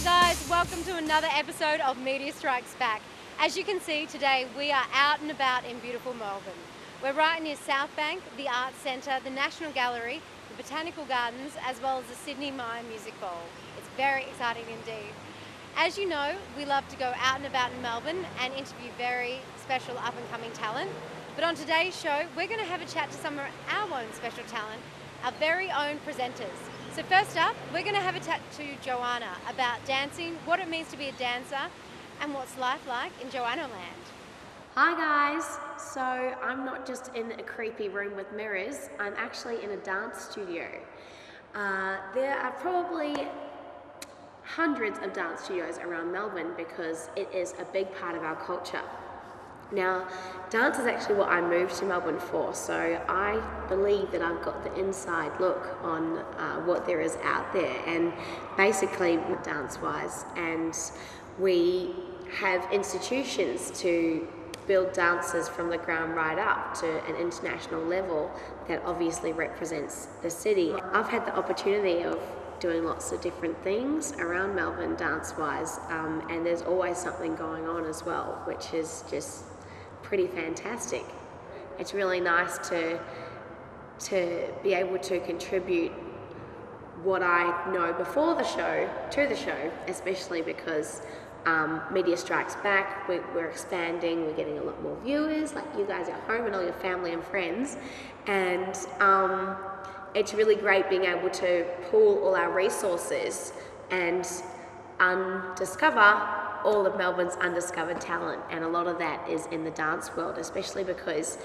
guys, welcome to another episode of Media Strikes Back. As you can see today, we are out and about in beautiful Melbourne. We're right near South Bank, the Arts Centre, the National Gallery, the Botanical Gardens, as well as the Sydney Maya Music Bowl. It's very exciting indeed. As you know, we love to go out and about in Melbourne and interview very special up-and-coming talent. But on today's show, we're going to have a chat to some of our own special talent, our very own presenters. So first up, we're going to have a chat to Joanna about dancing, what it means to be a dancer, and what's life like in Joanna land. Hi guys, so I'm not just in a creepy room with mirrors, I'm actually in a dance studio. There are probably hundreds of dance studios around Melbourne because it is a big part of our culture. Now, dance is actually what I moved to Melbourne for, so I believe that I've got the inside look on what there is out there, and basically dance-wise. And we have institutions to build dancers from the ground right up to an international level that obviously represents the city. I've had the opportunity of doing lots of different things around Melbourne dance-wise, and there's always something going on as well, which is just pretty fantastic. It's really nice to be able to contribute what I know before the show to the show, especially because Media Strikes Back, we're expanding, we're getting a lot more viewers, like you guys at home and all your family and friends, and it's really great being able to pool all our resources and discover all of Melbourne's undiscovered talent, and a lot of that is in the dance world, especially because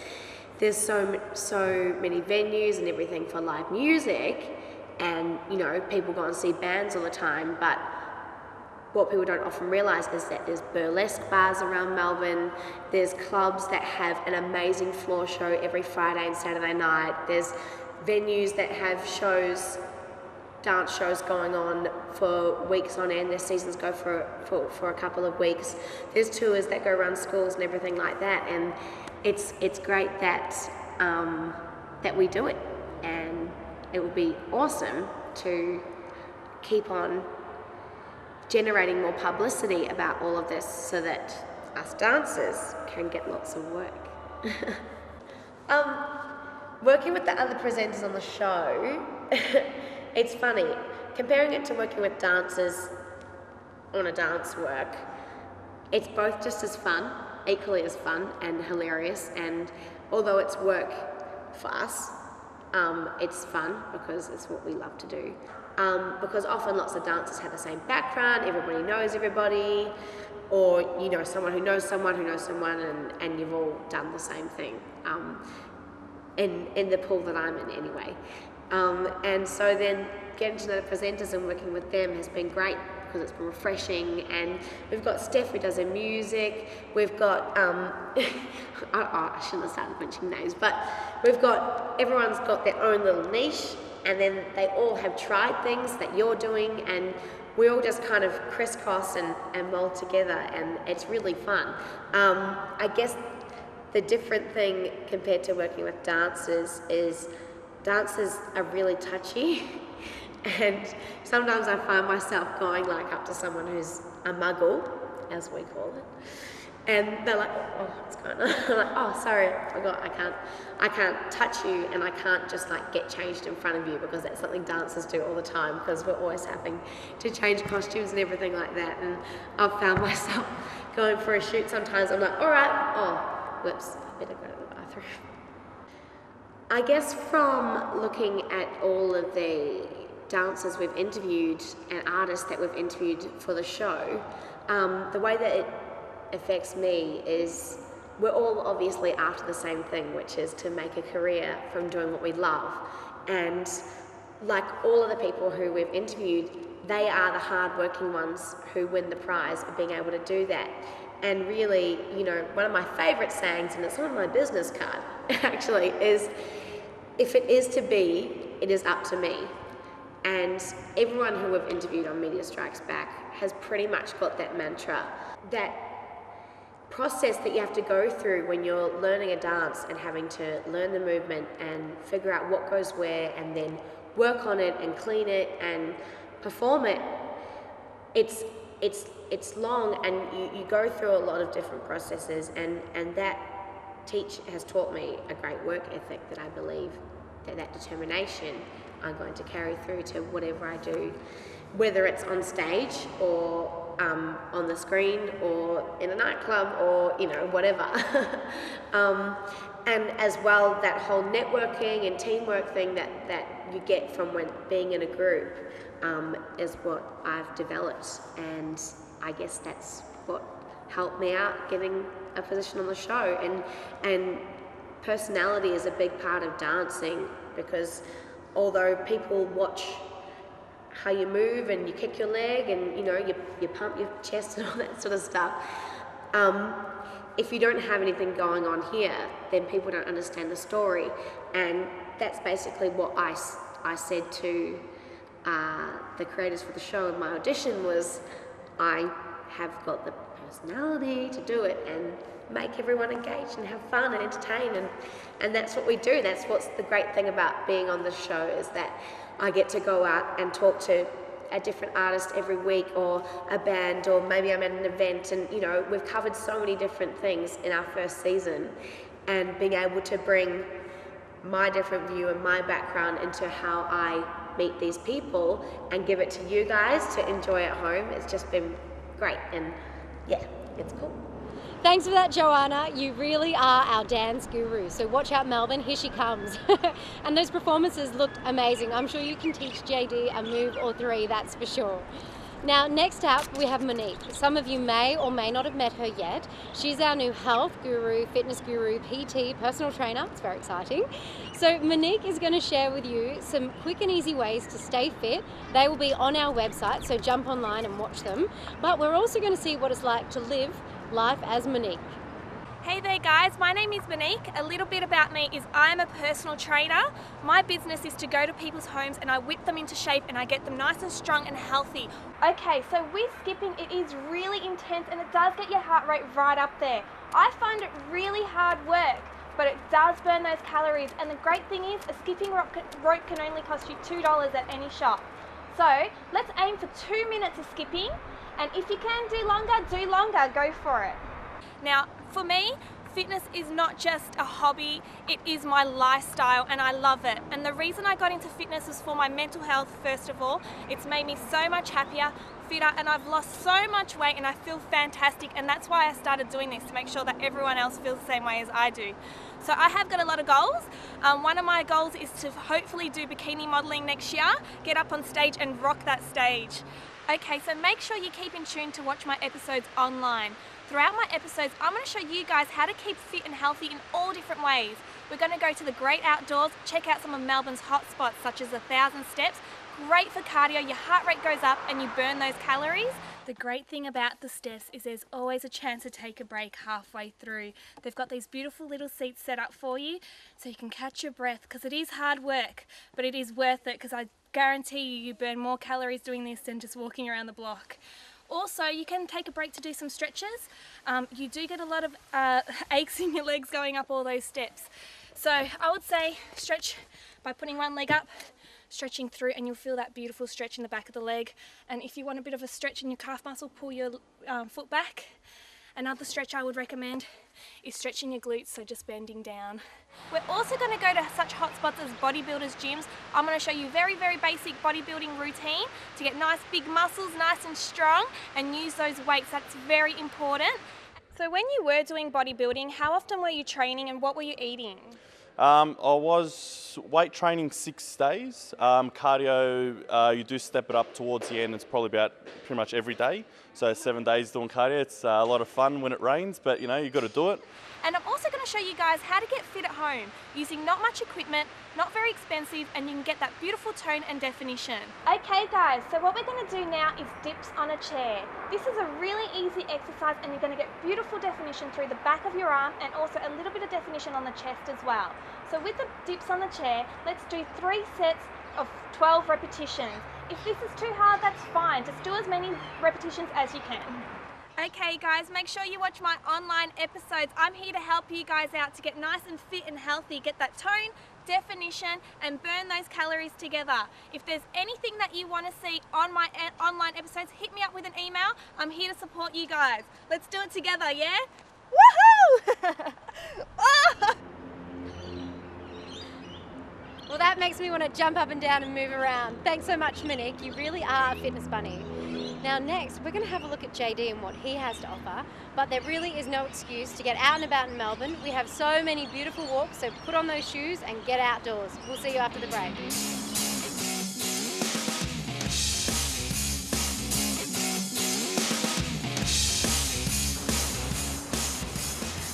there's so many venues and everything for live music, and you know, people go and see bands all the time, but what people don't often realise is that there's burlesque bars around Melbourne, there's clubs that have an amazing floor show every Friday and Saturday night, there's venues that have dance shows going on for weeks on end. Their seasons go for a couple of weeks. There's tours that go around schools and everything like that, and it's great that that we do it, and it would be awesome to keep on generating more publicity about all of this so that us dancers can get lots of work. Working with the other presenters on the show, it's funny, comparing it to working with dancers on a dance work, it's both just as fun, equally as fun and hilarious, and although it's work for us, it's fun because it's what we love to do. Because often lots of dancers have the same background, everybody knows everybody, or you know someone who knows someone who knows someone, and you've all done the same thing, in the pool that I'm in anyway. And so then getting to know the presenters and working with them has been great because it's been refreshing, and we've got Steph who does her music, we've got, I shouldn't have started mentioning names, but everyone's got their own little niche, and then they all have tried things that you're doing, and we all just kind of crisscross and mold together, and it's really fun. I guess the different thing compared to working with dancers is dancers are really touchy, and sometimes I find myself going like up to someone who's a muggle, as we call it, and they're like, oh, what's going on? I'm like, oh, sorry, I forgot, I can't touch you, and I can't just like get changed in front of you, because that's something dancers do all the time, because we're always having to change costumes and everything like that, and I've found myself going for a shoot sometimes, I'm like, all right, oh, whoops, I better go to the bathroom. I guess from looking at all of the dancers we've interviewed and artists that we've interviewed for the show, the way that it affects me is we're all obviously after the same thing, which is to make a career from doing what we love. And like all of the people who we've interviewed, they are the hard-working ones who win the prize of being able to do that. And really, you know, one of my favourite sayings, and it's on my business card actually, is if it is to be, it is up to me. And everyone who we've interviewed on Media Strikes Back has pretty much got that mantra, that process that you have to go through when you're learning a dance and having to learn the movement and figure out what goes where and then work on it and clean it and perform it. it's it's long, and you go through a lot of different processes, and that teach has taught me a great work ethic that I believe that determination I'm going to carry through to whatever I do, whether it's on stage or on the screen or in a nightclub or whatever. And as well, that whole networking and teamwork thing that you get from being in a group is what I've developed, and I guess that's what helped me out getting a position on the show. And personality is a big part of dancing, because although people watch how you move and you kick your leg and you pump your chest and all that sort of stuff, if you don't have anything going on here, then people don't understand the story. And that's basically what I said to the creators for the show in my audition was, I have got the personality to do it and make everyone engage and have fun and entertain, and that's what we do. That's what's the great thing about being on the show, is that I get to go out and talk to a different artist every week, or a band, or maybe I'm at an event, and we've covered so many different things in our first season, and being able to bring my different view and my background into how I meet these people and give it to you guys to enjoy at home, it's just been great. And yeah, it's cool. Thanks for that, Joanna. You really are our dance guru. So watch out, Melbourne, here she comes. And those performances looked amazing. I'm sure you can teach JD a move or three, that's for sure. Now, next up, we have Monique. Some of you may or may not have met her yet. She's our new health guru, fitness guru, PT, personal trainer. It's very exciting. So Monique is going to share with you some quick and easy ways to stay fit. They will be on our website, so jump online and watch them. But we're also going to see what it's like to live life as Monique. Hey there guys, my name is Monique. A little bit about me is I'm a personal trainer. My business is to go to people's homes and I whip them into shape and I get them nice and strong and healthy. Okay, so with skipping, it is really intense and it does get your heart rate right up there. I find it really hard work, but it does burn those calories, and the great thing is a skipping rope can only cost you $2 at any shop. So let's aim for 2 minutes of skipping, and if you can do longer, go for it. Now, for me, fitness is not just a hobby, it is my lifestyle and I love it. And the reason I got into fitness was for my mental health, first of all. It's made me so much happier, fitter, and I've lost so much weight and I feel fantastic, and that's why I started doing this, to make sure that everyone else feels the same way as I do. So I have got a lot of goals. One of my goals is to hopefully do bikini modelling next year, get up on stage and rock that stage. Okay, so make sure you keep in tune to watch my episodes online. Throughout my episodes, I'm going to show you guys how to keep fit and healthy in all different ways. We're going to go to the great outdoors, check out some of Melbourne's hot spots such as 1,000 steps. Great for cardio, your heart rate goes up and you burn those calories. The great thing about the steps is there's always a chance to take a break halfway through. They've got these beautiful little seats set up for you so you can catch your breath, because it is hard work, but it is worth it, because I guarantee you burn more calories doing this than just walking around the block. Also, you can take a break to do some stretches. You do get a lot of aches in your legs going up all those steps. So I would say stretch by putting one leg up, stretching through, and you'll feel that beautiful stretch in the back of the leg. And if you want a bit of a stretch in your calf muscle, pull your foot back. Another stretch I would recommend is stretching your glutes, so just bending down. We're also going to go to such hot spots as bodybuilders' gyms. I'm going to show you very, very basic bodybuilding routine to get nice big muscles, nice and strong, and use those weights. That's very important. So when you were doing bodybuilding, how often were you training and what were you eating? I was weight training 6 days. Cardio, you do step it up towards the end. It's probably about pretty much every day. So 7 days doing cardio. It's a lot of fun when it rains, but you've got to do it. And I'm also going to show you guys how to get fit at home using not much equipment, not very expensive, and you can get that beautiful tone and definition. Okay guys, so what we're going to do now is dips on a chair. This is a really easy exercise and you're going to get beautiful definition through the back of your arm and also a little bit of definition on the chest as well. So with the dips on the chair, let's do 3 sets of 12 repetitions. If this is too hard, that's fine. Just do as many repetitions as you can. Okay guys, make sure you watch my online episodes. I'm here to help you guys out to get nice and fit and healthy, get that tone, definition and burn those calories together. If there's anything that you want to see on my online episodes, hit me up with an email. I'm here to support you guys. Let's do it together, yeah? Woohoo! Oh! Well, that makes me want to jump up and down and move around. Thanks so much, Monique. You really are a fitness bunny. Now next, we're going to have a look at JD and what he has to offer, but there really is no excuse to get out and about in Melbourne. We have so many beautiful walks, so put on those shoes and get outdoors. We'll see you after the break.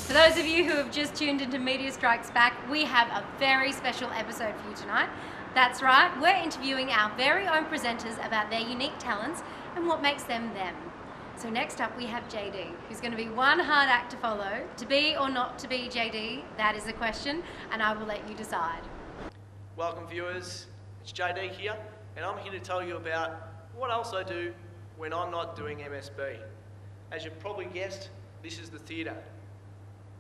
For those of you who have just tuned into Media Strikes Back, we have a very special episode for you tonight. That's right, we're interviewing our very own presenters about their unique talents and what makes them them. So next up we have JD, who's going to be one hard act to follow. To be or not to be JD, that is the question, and I will let you decide. Welcome viewers, it's JD here, and I'm here to tell you about what else I do when I'm not doing MSB. As you've probably guessed, this is the theatre.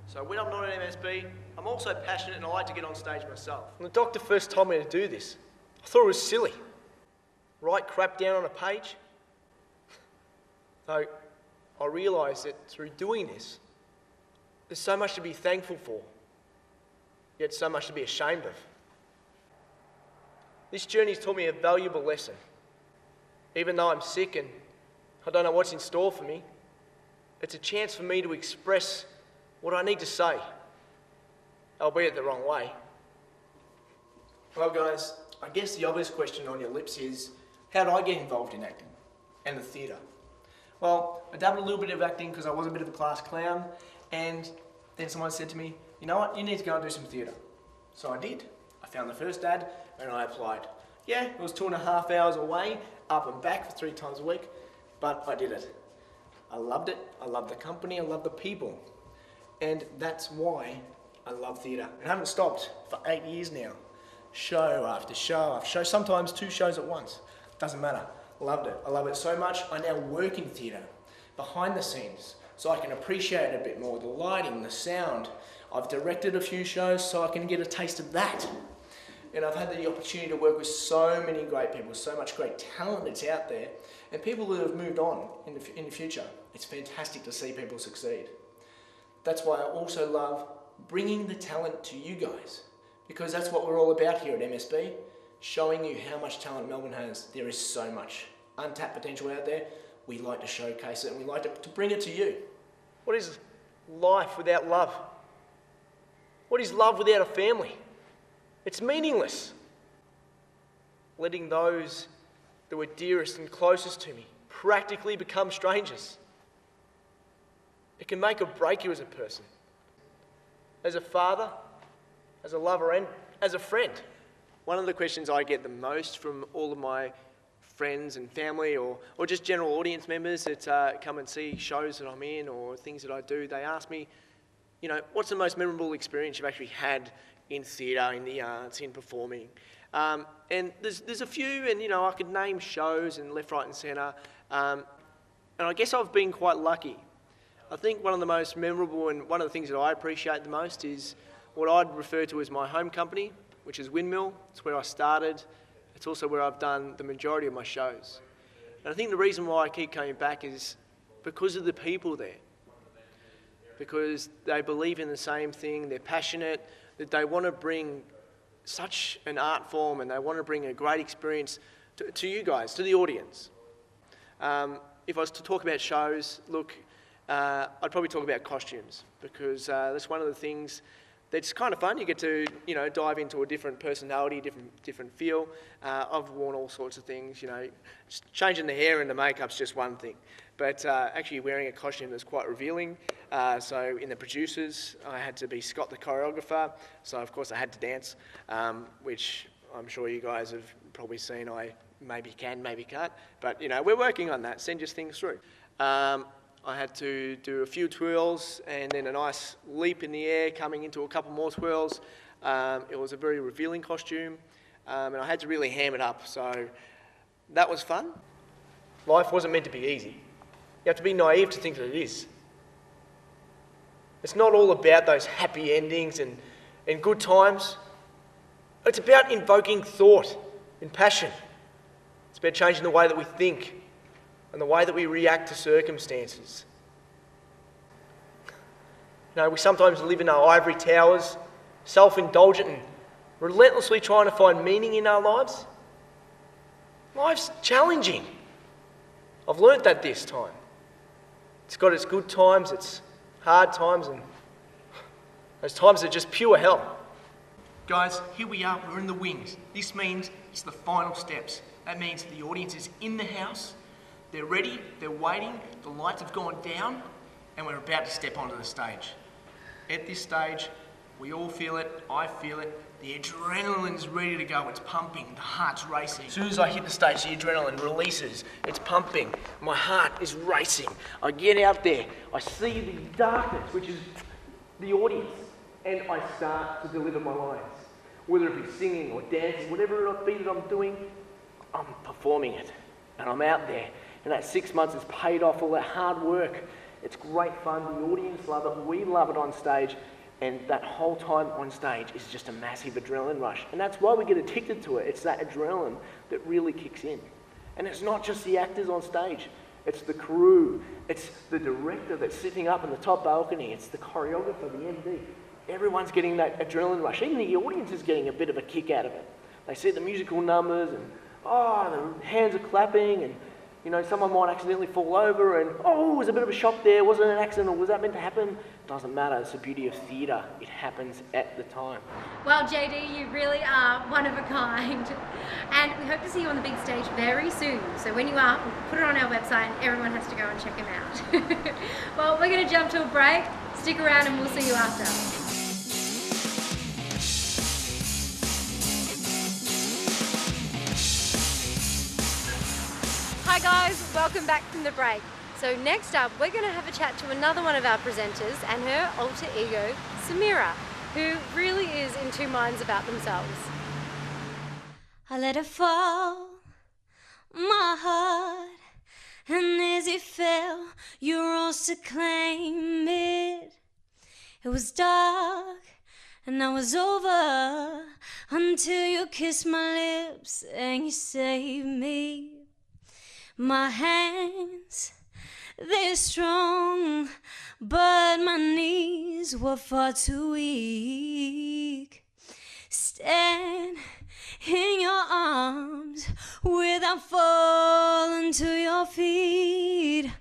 So when I'm not at MSB, I'm also passionate and I like to get on stage myself. When the doctor first told me to do this, I thought it was silly. Write crap down on a page? So I realised that through doing this, there's so much to be thankful for, yet so much to be ashamed of. This journey's taught me a valuable lesson. Even though I'm sick and I don't know what's in store for me, it's a chance for me to express what I need to say, albeit the wrong way. Well guys, I guess the obvious question on your lips is, how did I get involved in acting and the theatre? Well, I dabbled a little bit of acting because I was a bit of a class clown, and then someone said to me, you know what, you need to go and do some theatre. So I did. I found the first ad and I applied. Yeah, it was 2.5 hours away, up and back for 3 times a week, but I did it. I loved it, I loved the company, I loved the people. And that's why I love theatre. And I haven't stopped for 8 years now. Show after show after show, sometimes 2 shows at once. Doesn't matter. Loved it. I love it so much, I now work in theatre, behind the scenes, so I can appreciate it a bit more, the lighting, the sound. I've directed a few shows so I can get a taste of that. And I've had the opportunity to work with so many great people, so much great talent that's out there, and people who have moved on in the future. It's fantastic to see people succeed. That's why I also love bringing the talent to you guys, because that's what we're all about here at MSB, showing you how much talent Melbourne has. There is so much untapped potential out there. We like to showcase it and we like to bring it to you. What is life without love? What is love without a family? It's meaningless. Letting those that were dearest and closest to me practically become strangers. It can make or break you as a person, as a father, as a lover, and as a friend. One of the questions I get the most from all of my friends and family or just general audience members that come and see shows that I'm in or things that I do, they ask me, you know, what's the most memorable experience you've actually had in theatre, in the arts, in performing? And there's a few, and you know, I could name shows and left, right and centre, and I guess I've been quite lucky. I think one of the most memorable and one of the things that I appreciate the most is what I'd refer to as my home company, which is Windmill. It's where I started. It's also where I've done the majority of my shows. And I think the reason why I keep coming back is because of the people there. Because they believe in the same thing, they're passionate, that they want to bring such an art form and they want to bring a great experience to you guys, to the audience. If I was to talk about shows, look, I'd probably talk about costumes, because that's one of the things that's kind of fun. You get to, you know, dive into a different personality, different feel. I've worn all sorts of things, you know. Just changing the hair and the makeup's just one thing, but actually wearing a costume that's quite revealing. So in the producers, I had to be Scott the choreographer, so of course I had to dance, which I'm sure you guys have probably seen I maybe can, maybe can't, but you know, we're working on that. Send just things through. I had to do a few twirls and then a nice leap in the air coming into a couple more twirls. It was a very revealing costume, and I had to really ham it up, so that was fun. Life wasn't meant to be easy. You have to be naive to think that it is. It's not all about those happy endings and good times. It's about invoking thought and passion. It's about changing the way that we think and the way that we react to circumstances. You know, we sometimes live in our ivory towers, self-indulgent and relentlessly trying to find meaning in our lives. Life's challenging. I've learnt that this time. It's got its good times, its hard times, and those times are just pure hell. Guys, here we are, we're in the wings. This means it's the final steps. That means the audience is in the house, they're ready, they're waiting, the lights have gone down, and we're about to step onto the stage. At this stage, we all feel it, I feel it, the adrenaline's ready to go, it's pumping, the heart's racing. As soon as I hit the stage, the adrenaline releases, it's pumping, my heart is racing. I get out there, I see the darkness, which is the audience, and I start to deliver my lines. Whether it be singing or dancing, whatever it be that I'm doing, I'm performing it. And I'm out there, and that 6 months has paid off all that hard work. It's great fun, the audience love it, we love it on stage, and that whole time on stage is just a massive adrenaline rush. And that's why we get addicted to it. It's that adrenaline that really kicks in. And it's not just the actors on stage, it's the crew, it's the director that's sitting up in the top balcony, it's the choreographer, the MD. Everyone's getting that adrenaline rush. Even the audience is getting a bit of a kick out of it. They see the musical numbers and, the hands are clapping and, you know, someone might accidentally fall over and, it was a bit of a shock there, was it an accident or was that meant to happen? Doesn't matter, it's the beauty of theatre. It happens at the time. Well, JD, you really are one of a kind. And we hope to see you on the big stage very soon. So when you are, we'll put it on our website and everyone has to go and check him out. Well, we're going to jump to a break. Stick around and we'll see you after. Hi guys, welcome back from the break. So next up, we're going to have a chat to another one of our presenters and her alter ego, Samira, who really is in two minds about themselves. I let it fall, my heart, and as it fell, you rose to claim it. It was dark, and I was over, until you kissed my lips and you saved me. My hands, they're strong, but my knees were far too weak. Stand in your arms without falling to your feet.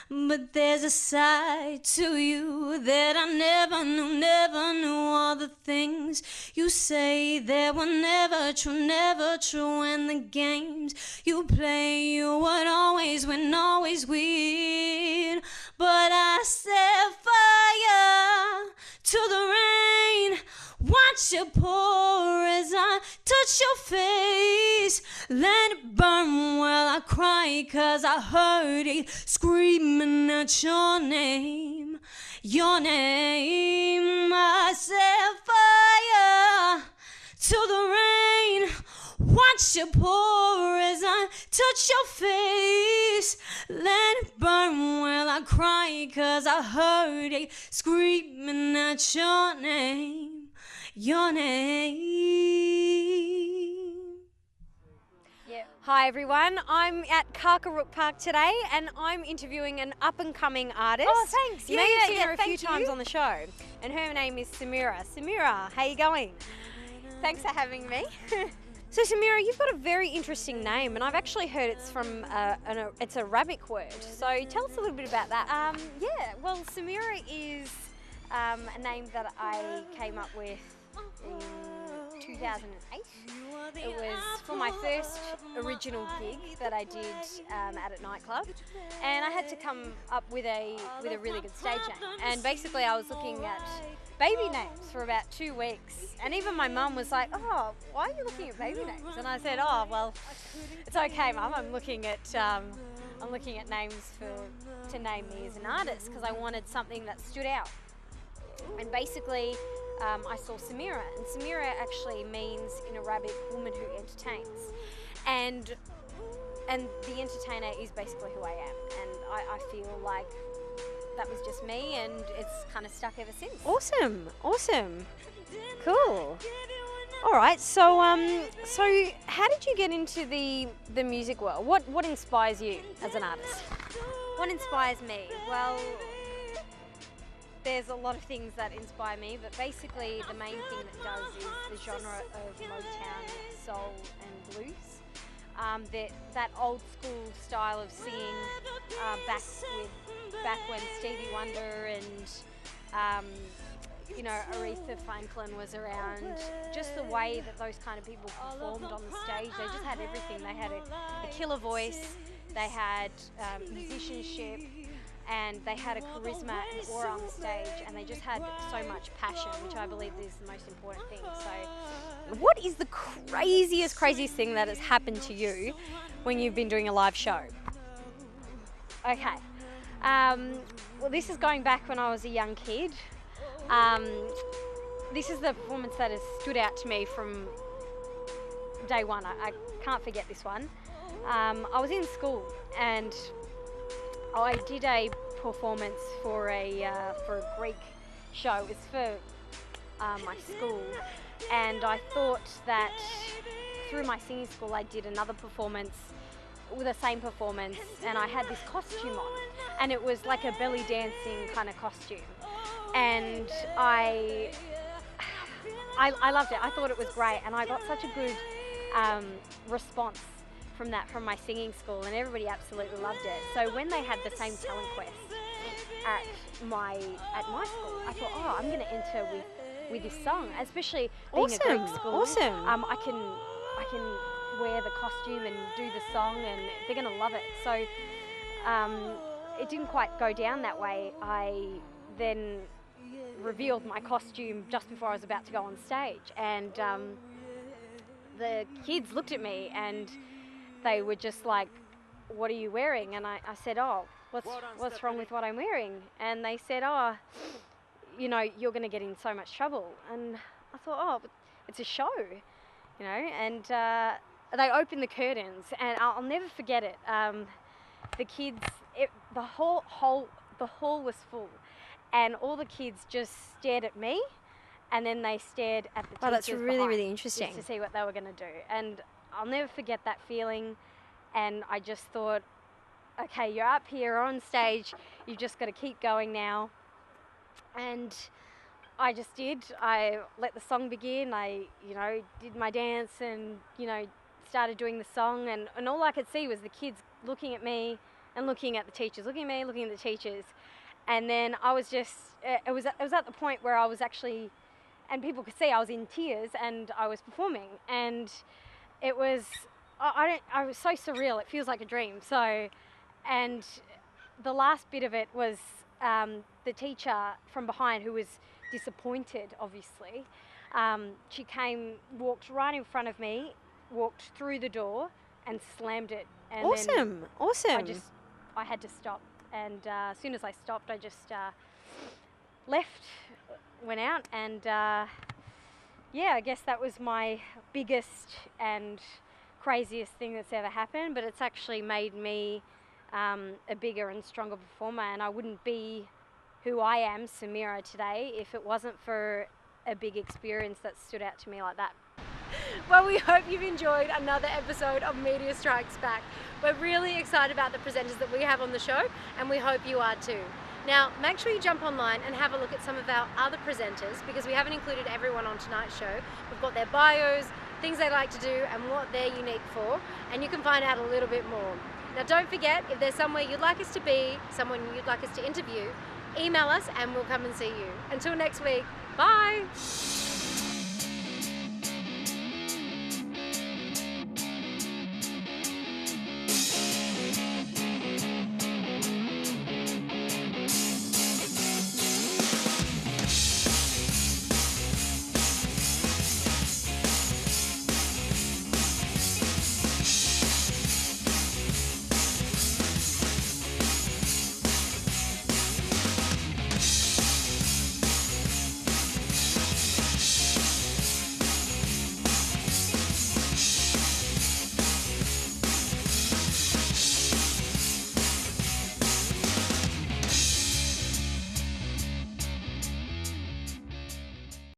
But there's a side to you that I never knew. All the things you say that were never true. And the games you play, you would always win, always win. But I set fire to the rain, watch it pour as I touch your face. Let it burn while I cry, 'cause I heard it screaming out your name, your name. I set fire to the rain, watch it pour as I touch your face. Let it burn while I cry, 'cause I heard it screaming out your name, your name. Hi everyone, I'm at Karkarook Park today and I'm interviewing an up-and-coming artist. Oh, thanks. You may have seen her a thank few times on the show. And her name is Samira. Samira, how you going? Thanks for having me. So Samira, you've got a very interesting name, and I've actually heard it's from it's a Arabic word. So tell us a little bit about that. Yeah, well, Samira is a name that I came up with in 2008. It was for my first original gig that I did at a nightclub, and I had to come up with a really good stage name. And basically, I was looking at baby names for about 2 weeks, and even my mum was like, "Oh, why are you looking at baby names?" And I said, "Oh, well, it's okay, Mum. I'm looking at names to name me as an artist because I wanted something that stood out." And basically, I saw Samira, and Samira actually means in Arabic woman who entertains, and the entertainer is basically who I am. And I feel like that was just me, and it's kind of stuck ever since. Awesome. Cool. All right, so how did you get into the music world? What inspires you as an artist? What inspires me? Well, there's a lot of things that inspire me, but basically the main thing that does is the genre of Motown, soul and blues. That old school style of singing back when Stevie Wonder and Aretha Franklin was around, just the way that those kind of people performed on the stage. They just had everything. They had a killer voice, they had musicianship, and they had a charisma and aura on the stage, and they just had so much passion, which I believe is the most important thing. So, what is the craziest thing that has happened to you when you've been doing a live show? Okay, well, this is going back when I was a young kid. This is the performance that has stood out to me from day one. I can't forget this one. I was in school and I did a performance for a Greek show. It was for my school, and I thought that through my singing school I did another performance with the same performance, and I had this costume on, and it was like a belly dancing kind of costume, and I loved it. I thought it was great, and I got such a good response from my singing school, and everybody absolutely loved it. So when they had the same talent quest at my school, I thought, oh, I'm going to enter with this song, especially being a Greek school. Awesome. I can wear the costume and do the song, and they're going to love it. So it didn't quite go down that way. I then revealed my costume just before I was about to go on stage, and the kids looked at me and they were just like, what are you wearing? And I said, oh, what's wrong with what I'm wearing? And they said, oh, you're going to get in so much trouble. And I thought, oh, but it's a show, and they opened the curtains, and I'll never forget it. The kids, the hall was full, and all the kids just stared at me, and then they stared at the teachers. Oh, that's really, behind, really interesting. just to see what they were going to do. And I'll never forget that feeling. And I just thought, okay, you're up here on stage, you've just got to keep going now. And I just did. I let the song begin. I, did my dance and, started doing the song. And all I could see was the kids looking at me and looking at the teachers, looking at me, looking at the teachers. And then I was just, it was at the point where I was actually, and people could see I was in tears and I was performing. And it was, I was so surreal. It feels like a dream. So, and the last bit of it was the teacher from behind, who was disappointed, obviously. She walked right in front of me, walked through the door and slammed it. And awesome. I had to stop. And as soon as I stopped, I just left, went out, and I guess that was my biggest and craziest thing that's ever happened. But it's actually made me a bigger and stronger performer, and I wouldn't be who I am, Samira, today, if it wasn't for a big experience that stood out to me like that. Well, we hope you've enjoyed another episode of Media Strikes Back. We're really excited about the presenters that we have on the show, and we hope you are too. Now, make sure you jump online and have a look at some of our other presenters, because we haven't included everyone on tonight's show. We've got their bios, things they like to do, and what they're unique for, and you can find out a little bit more. Now, don't forget, if there's somewhere you'd like us to be, someone you'd like us to interview, email us and we'll come and see you. Until next week, bye!